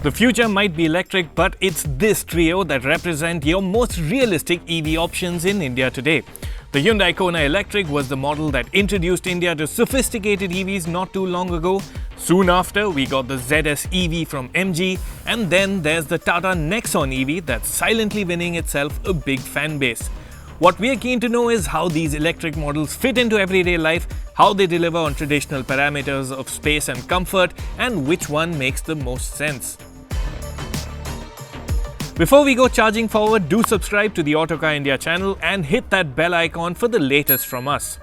The future might be electric, but it's this trio that represent your most realistic EV options in India today. The Hyundai Kona Electric was the model that introduced India to sophisticated EVs not too long ago. Soon after, we got the ZS EV from MG, and then there's the Tata Nexon EV that's silently winning itself a big fan base. What we're keen to know is how these electric models fit into everyday life, how they deliver on traditional parameters of space and comfort, and which one makes the most sense. Before we go charging forward, do subscribe to the Autocar India channel and hit that bell icon for the latest from us.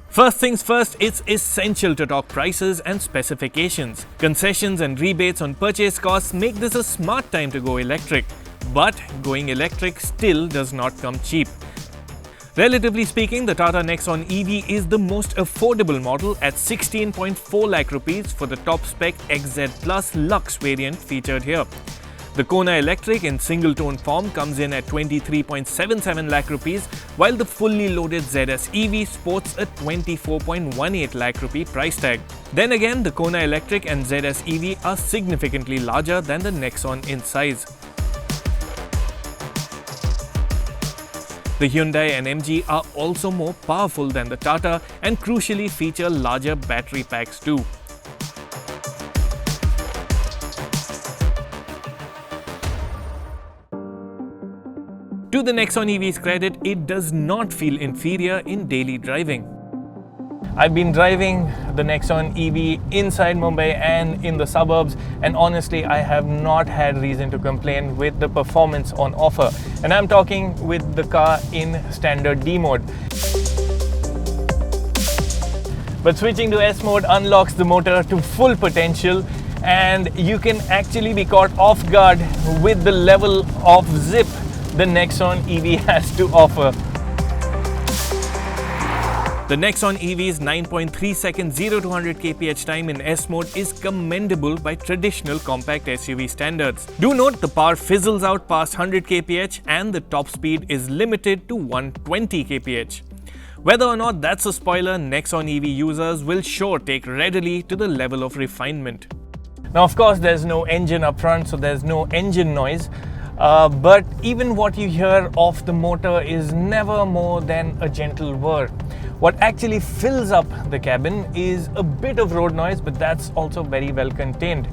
First things first, it's essential to talk prices and specifications. Concessions and rebates on purchase costs make this a smart time to go electric. But going electric still does not come cheap. Relatively speaking, the Tata Nexon EV is the most affordable model at 16.4 lakh rupees for the top spec XZ Plus Lux variant featured here. The Kona Electric in single-tone form comes in at 23.77 lakh rupees, while the fully loaded ZS EV sports a 24.18 lakh rupee price tag. Then again, the Kona Electric and ZS EV are significantly larger than the Nexon in size. The Hyundai and MG are also more powerful than the Tata and crucially feature larger battery packs too. To the Nexon EV's credit, it does not feel inferior in daily driving. I've been driving the Nexon EV inside Mumbai and in the suburbs, and honestly I have not had reason to complain with the performance on offer. And I'm talking with the car in standard D mode. But switching to S mode unlocks the motor to full potential, and you can actually be caught off guard with the level of zip the Nexon EV has to offer. The Nexon EV's 9.3 second 0 to 100 kph time in S mode is commendable by traditional compact SUV standards. Do note the power fizzles out past 100 kph and the top speed is limited to 120 kph. Whether or not that's a spoiler, Nexon EV users will sure take readily to the level of refinement. Now of course there's no engine up front, so there's no engine noise. But even what you hear of the motor is never more than a gentle whir. What actually fills up the cabin is a bit of road noise, but that's also very well contained.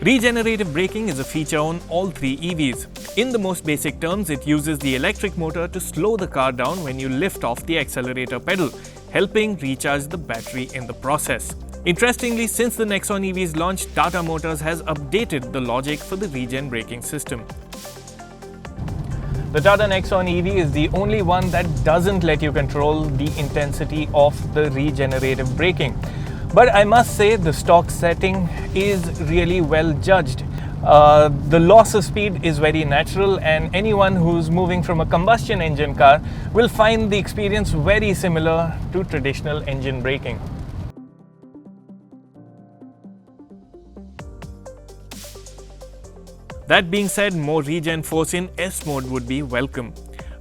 Regenerative braking is a feature on all three EVs. In the most basic terms, it uses the electric motor to slow the car down when you lift off the accelerator pedal, helping recharge the battery in the process. Interestingly, since the Nexon EV's launch, Tata Motors has updated the logic for the regen braking system. The Tata Nexon EV is the only one that doesn't let you control the intensity of the regenerative braking. But I must say the stock setting is really well judged. The loss of speed is very natural, and anyone who's moving from a combustion engine car will find the experience very similar to traditional engine braking. That being said, more regen force in S mode would be welcome.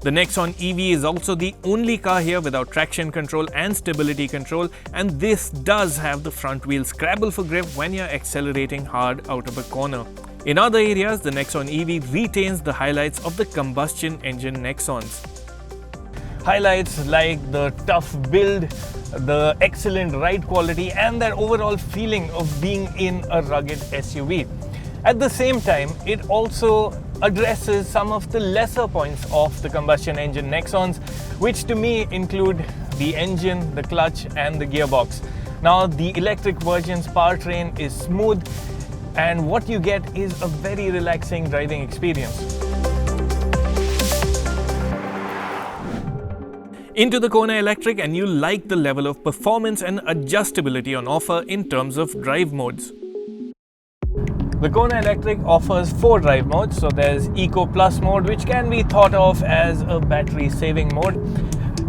The Nexon EV is also the only car here without traction control and stability control, and this does have the front wheel scrabble for grip when you're accelerating hard out of a corner. In other areas, the Nexon EV retains the highlights of the combustion engine Nexons. Highlights like the tough build, the excellent ride quality, and that overall feeling of being in a rugged SUV. At the same time, it also addresses some of the lesser points of the combustion engine Nexons, which to me include the engine, the clutch, and the gearbox. Now, the electric version's powertrain is smooth, and what you get is a very relaxing driving experience. Into the Kona Electric, and you like the level of performance and adjustability on offer in terms of drive modes. The Kona Electric offers 4 drive modes. So there's Eco Plus mode, which can be thought of as a battery saving mode.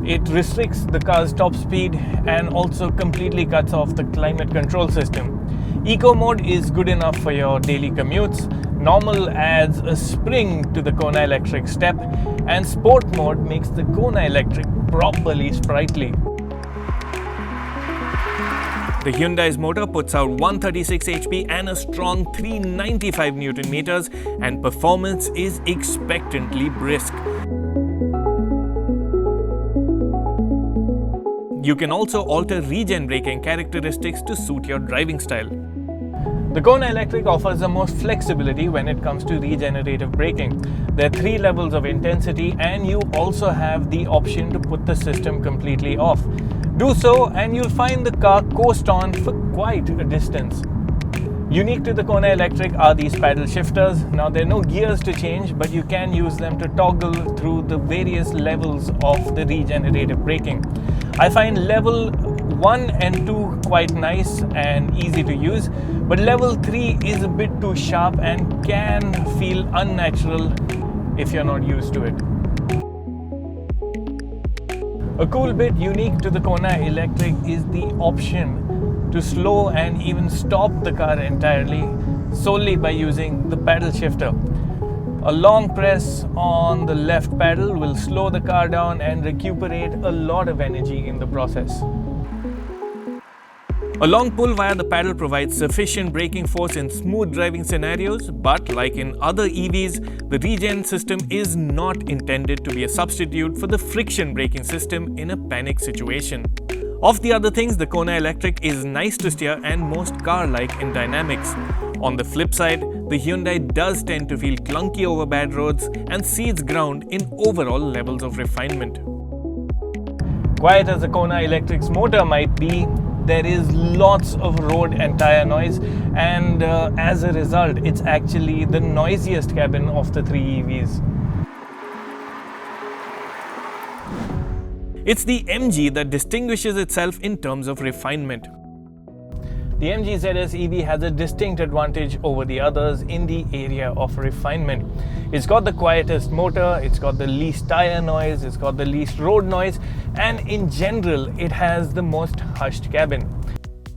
It restricts the car's top speed and also completely cuts off the climate control system. Eco mode is good enough for your daily commutes. Normal adds a spring to the Kona Electric step, and Sport mode makes the Kona Electric properly sprightly. The Hyundai's motor puts out 136 HP and a strong 395 Newton meters, and performance is expectantly brisk. You can also alter regen braking characteristics to suit your driving style. The Kona Electric offers the most flexibility when it comes to regenerative braking. There are 3 levels of intensity, and you also have the option to put the system completely off. Do so and you'll find the car coast on for quite a distance. Unique to the Kona Electric are these paddle shifters. Now there are no gears to change, but you can use them to toggle through the various levels of the regenerative braking. I find level 1 and 2 quite nice and easy to use, but level 3 is a bit too sharp and can feel unnatural if you're not used to it. A cool bit unique to the Kona Electric is the option to slow and even stop the car entirely solely by using the paddle shifter. A long press on the left pedal will slow the car down and recuperate a lot of energy in the process. A long pull via the pedal provides sufficient braking force in smooth driving scenarios, but like in other EVs, the regen system is not intended to be a substitute for the friction braking system in a panic situation. Of the other things, the Kona Electric is nice to steer and most car-like in dynamics. On the flip side, the Hyundai does tend to feel clunky over bad roads and cedes ground in overall levels of refinement. Quiet as the Kona Electric's motor might be, there is lots of road and tire noise, and as a result, it's actually the noisiest cabin of the 3 EVs. It's the MG that distinguishes itself in terms of refinement. The MG ZS EV has a distinct advantage over the others in the area of refinement. It's got the quietest motor, it's got the least tire noise, it's got the least road noise, and in general, it has the most hushed cabin.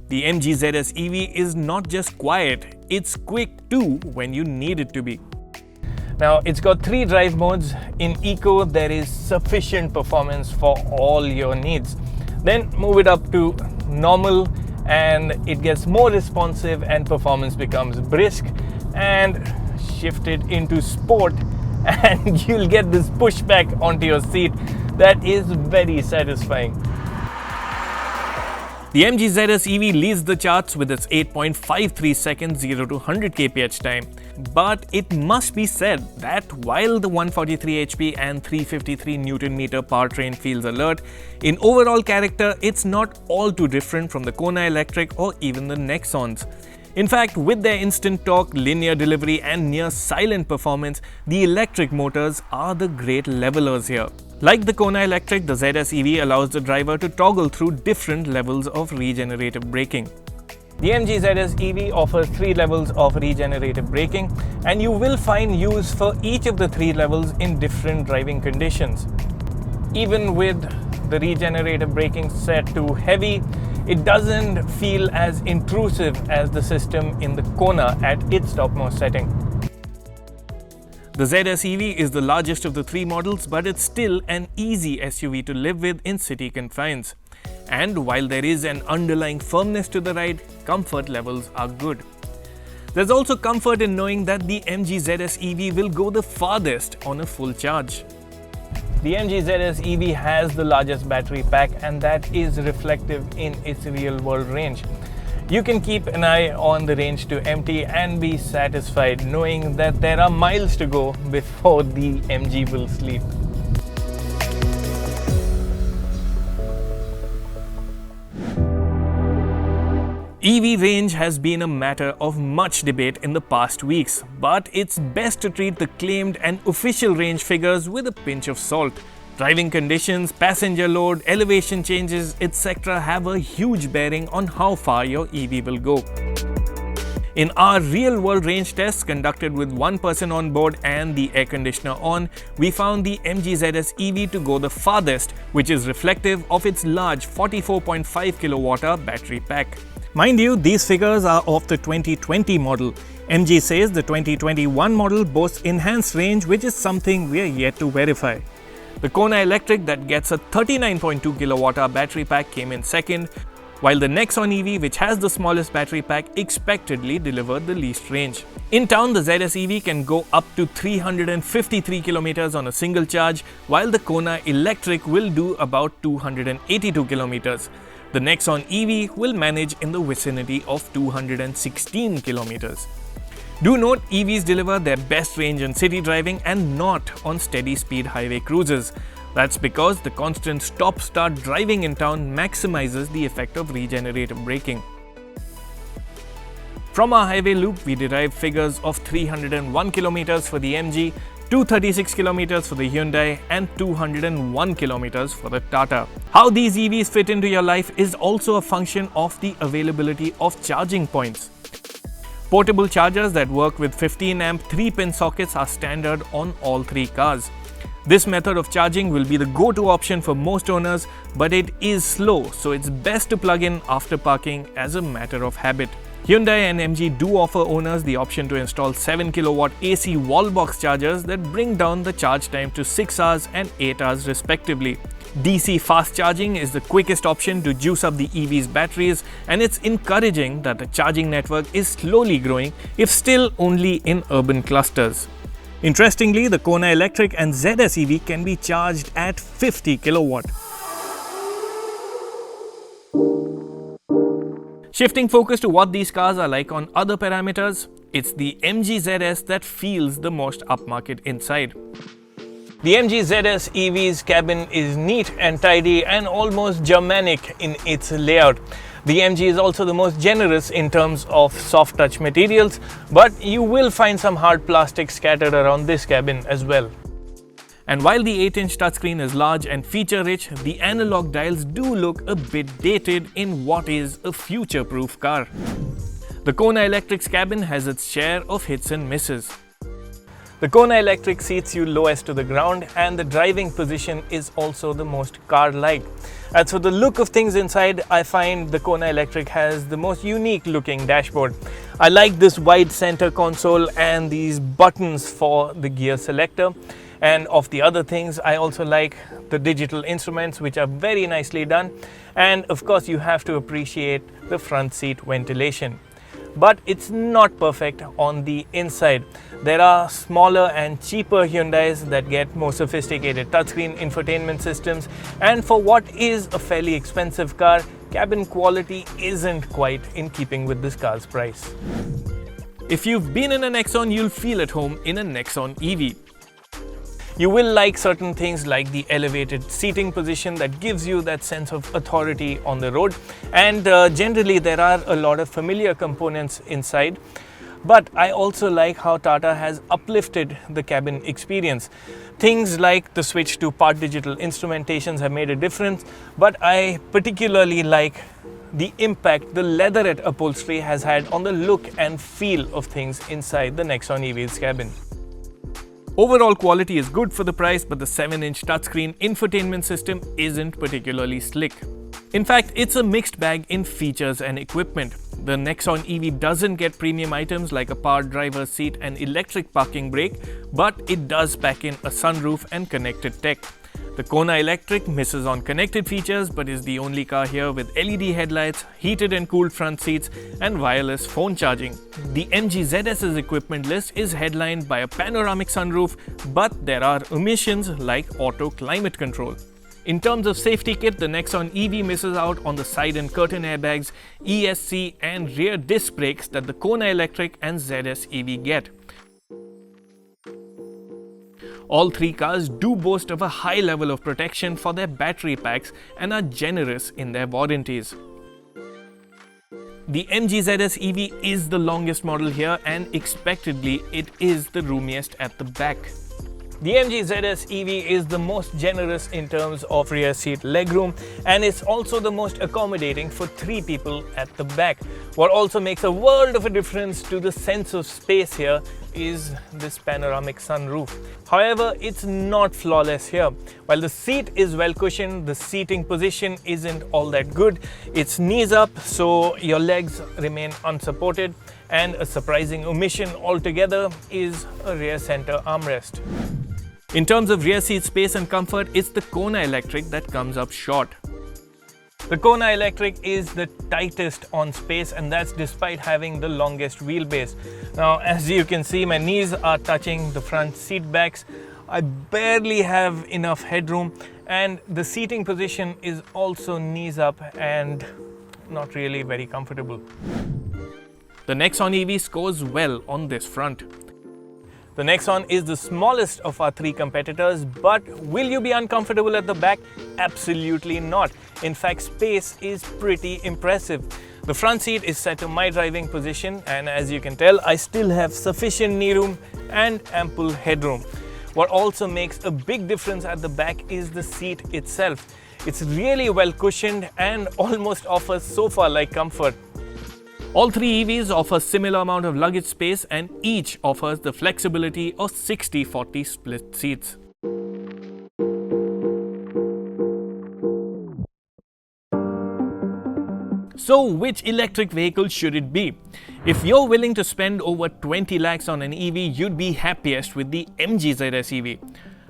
The MG ZS EV is not just quiet, it's quick too when you need it to be. Now, it's got 3 drive modes. In Eco, there is sufficient performance for all your needs. Then move it up to Normal, and it gets more responsive and performance becomes brisk, and shift it into Sport and you'll get this pushback onto your seat that is very satisfying. The MG ZS EV leads the charts with its 8.53 seconds 0 to 100 kph time. But it must be said that while the 143 HP and 353 Nm powertrain feels alert, in overall character it's not all too different from the Kona Electric or even the Nexons. In fact, with their instant torque, linear delivery and near silent performance, the electric motors are the great levelers here. Like the Kona Electric, the ZS EV allows the driver to toggle through different levels of regenerative braking. The MG ZS EV offers 3 levels of regenerative braking, and you will find use for each of the 3 levels in different driving conditions. Even with the regenerative braking set to heavy, it doesn't feel as intrusive as the system in the Kona at its topmost setting. The ZS EV is the largest of the 3 models, but it's still an easy SUV to live with in city confines. And while there is an underlying firmness to the ride, comfort levels are good. There's also comfort in knowing that the MG ZS EV will go the farthest on a full charge. The MG ZS EV has the largest battery pack, and that is reflective in its real-world range. You can keep an eye on the range to empty and be satisfied knowing that there are miles to go before the MG will sleep. EV range has been a matter of much debate in the past weeks, but it's best to treat the claimed and official range figures with a pinch of salt. Driving conditions, passenger load, elevation changes, etc. have a huge bearing on how far your EV will go. In our real-world range tests conducted with one person on board and the air conditioner on, we found the MG ZS EV to go the farthest, which is reflective of its large 44.5 kWh battery pack. Mind you, these figures are of the 2020 model. MG says the 2021 model boasts enhanced range, which is something we are yet to verify. The Kona Electric that gets a 39.2 kWh battery pack came in second, while the Nexon EV, which has the smallest battery pack, expectedly delivered the least range. In town, the ZS EV can go up to 353 kilometers on a single charge, while the Kona Electric will do about 282 kilometers. The Nexon EV will manage in the vicinity of 216 kilometers. Do note, EVs deliver their best range in city driving and not on steady speed highway cruises. That's because the constant stop-start driving in town maximizes the effect of regenerative braking. From our highway loop, we derive figures of 301 kilometers for the MG, 236 kilometers for the Hyundai and 201 kilometers for the Tata. How these EVs fit into your life is also a function of the availability of charging points. Portable chargers that work with 15-amp 3-pin sockets are standard on all three cars. This method of charging will be the go-to option for most owners, but it is slow, so it's best to plug in after parking as a matter of habit. Hyundai and MG do offer owners the option to install 7 kW AC wall box chargers that bring down the charge time to 6 hours and 8 hours respectively. DC fast charging is the quickest option to juice up the EV's batteries, and it's encouraging that the charging network is slowly growing, if still only in urban clusters. Interestingly, the Kona Electric and ZS EV can be charged at 50 kW. Shifting focus to what these cars are like on other parameters, it's the MG ZS that feels the most upmarket inside. The MG ZS EV's cabin is neat and tidy and almost Germanic in its layout. The MG is also the most generous in terms of soft touch materials, but you will find some hard plastic scattered around this cabin as well. And while the 8-inch touchscreen is large and feature-rich, the analog dials do look a bit dated in what is a future-proof car. The Kona Electric's cabin has its share of hits and misses. The Kona Electric seats you lowest to the ground, and the driving position is also the most car-like. As for the look of things inside, I find the Kona Electric has the most unique looking dashboard. I like this wide center console and these buttons for the gear selector. And of the other things, I also like the digital instruments, which are very nicely done. And of course, you have to appreciate the front seat ventilation. But it's not perfect on the inside. There are smaller and cheaper Hyundais that get more sophisticated touchscreen infotainment systems, and for what is a fairly expensive car, cabin quality isn't quite in keeping with this car's price. If you've been in a Nexon, you'll feel at home in a Nexon EV. You will like certain things like the elevated seating position that gives you that sense of authority on the road, and generally there are a lot of familiar components inside. But I also like how Tata has uplifted the cabin experience. Things like the switch to part digital instrumentations have made a difference, but I particularly like the impact the leatherette upholstery has had on the look and feel of things inside the Nexon EV's cabin. Overall quality is good for the price, but the 7-inch touchscreen infotainment system isn't particularly slick. In fact, it's a mixed bag in features and equipment. The Nexon EV doesn't get premium items like a powered driver's seat and electric parking brake, but it does pack in a sunroof and connected tech. The Kona Electric misses on connected features, but is the only car here with LED headlights, heated and cooled front seats, and wireless phone charging. The MG ZS's equipment list is headlined by a panoramic sunroof, but there are omissions like auto climate control. In terms of safety kit, the Nexon EV misses out on the side and curtain airbags, ESC and rear disc brakes that the Kona Electric and ZS EV get. All three cars do boast of a high level of protection for their battery packs and are generous in their warranties. The MG ZS EV is the longest model here, and expectedly it is the roomiest at the back. The MG ZS EV is the most generous in terms of rear seat legroom, and it's also the most accommodating for 3 people at the back. What also makes a world of a difference to the sense of space here is this panoramic sunroof. However, it's not flawless here. While the seat is well cushioned, the seating position isn't all that good. It's knees up, so your legs remain unsupported, and a surprising omission altogether is a rear center armrest. In terms of rear seat space and comfort, it's the Kona Electric that comes up short. The Kona Electric is the tightest on space, and that's despite having the longest wheelbase. Now, as you can see, my knees are touching the front seat backs. I barely have enough headroom, and the seating position is also knees up and not really very comfortable. The Nexon EV scores well on this front. The Nexon is the smallest of our three competitors, but will you be uncomfortable at the back? Absolutely not. In fact, space is pretty impressive. The front seat is set to my driving position, and as you can tell, I still have sufficient knee room and ample headroom. What also makes a big difference at the back is the seat itself. It's really well cushioned and almost offers sofa-like comfort. All three EVs offer similar amount of luggage space, and each offers the flexibility of 60-40 split seats. So which electric vehicle should it be? If you're willing to spend over 20 lakhs on an EV, you'd be happiest with the MG ZS EV.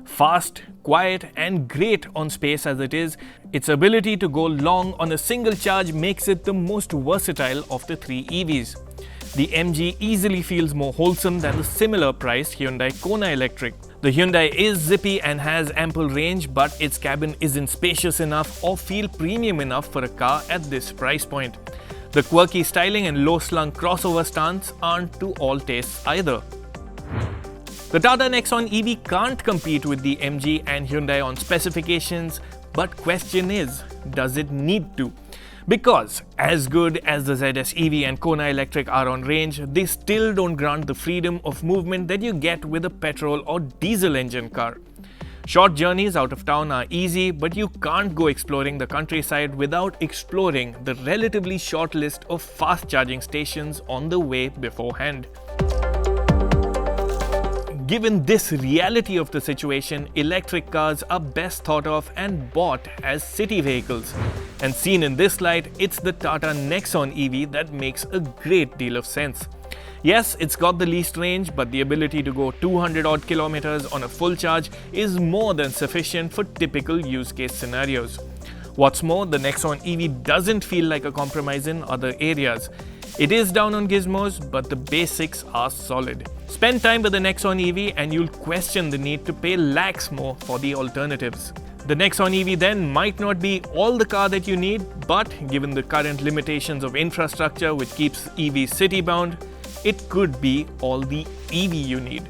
Fast, quiet and great on space as it is, its ability to go long on a single charge makes it the most versatile of the three EVs. The MG easily feels more wholesome than the similar priced Hyundai Kona Electric. The Hyundai is zippy and has ample range, but its cabin isn't spacious enough or feel premium enough for a car at this price point. The quirky styling and low-slung crossover stance aren't to all tastes either. The Tata Nexon EV can't compete with the MG and Hyundai on specifications, but question is, does it need to? Because as good as the ZS EV and Kona Electric are on range, they still don't grant the freedom of movement that you get with a petrol or diesel engine car. Short journeys out of town are easy, but you can't go exploring the countryside without exploring the relatively short list of fast charging stations on the way beforehand. Given this reality of the situation, electric cars are best thought of and bought as city vehicles. And seen in this light, it's the Tata Nexon EV that makes a great deal of sense. Yes, it's got the least range, but the ability to go 200 odd kilometers on a full charge is more than sufficient for typical use case scenarios. What's more, the Nexon EV doesn't feel like a compromise in other areas. It is down on gizmos, but the basics are solid. Spend time with the Nexon EV and you'll question the need to pay lakhs more for the alternatives. The Nexon EV then might not be all the car that you need, but given the current limitations of infrastructure which keeps EVs city-bound, it could be all the EV you need.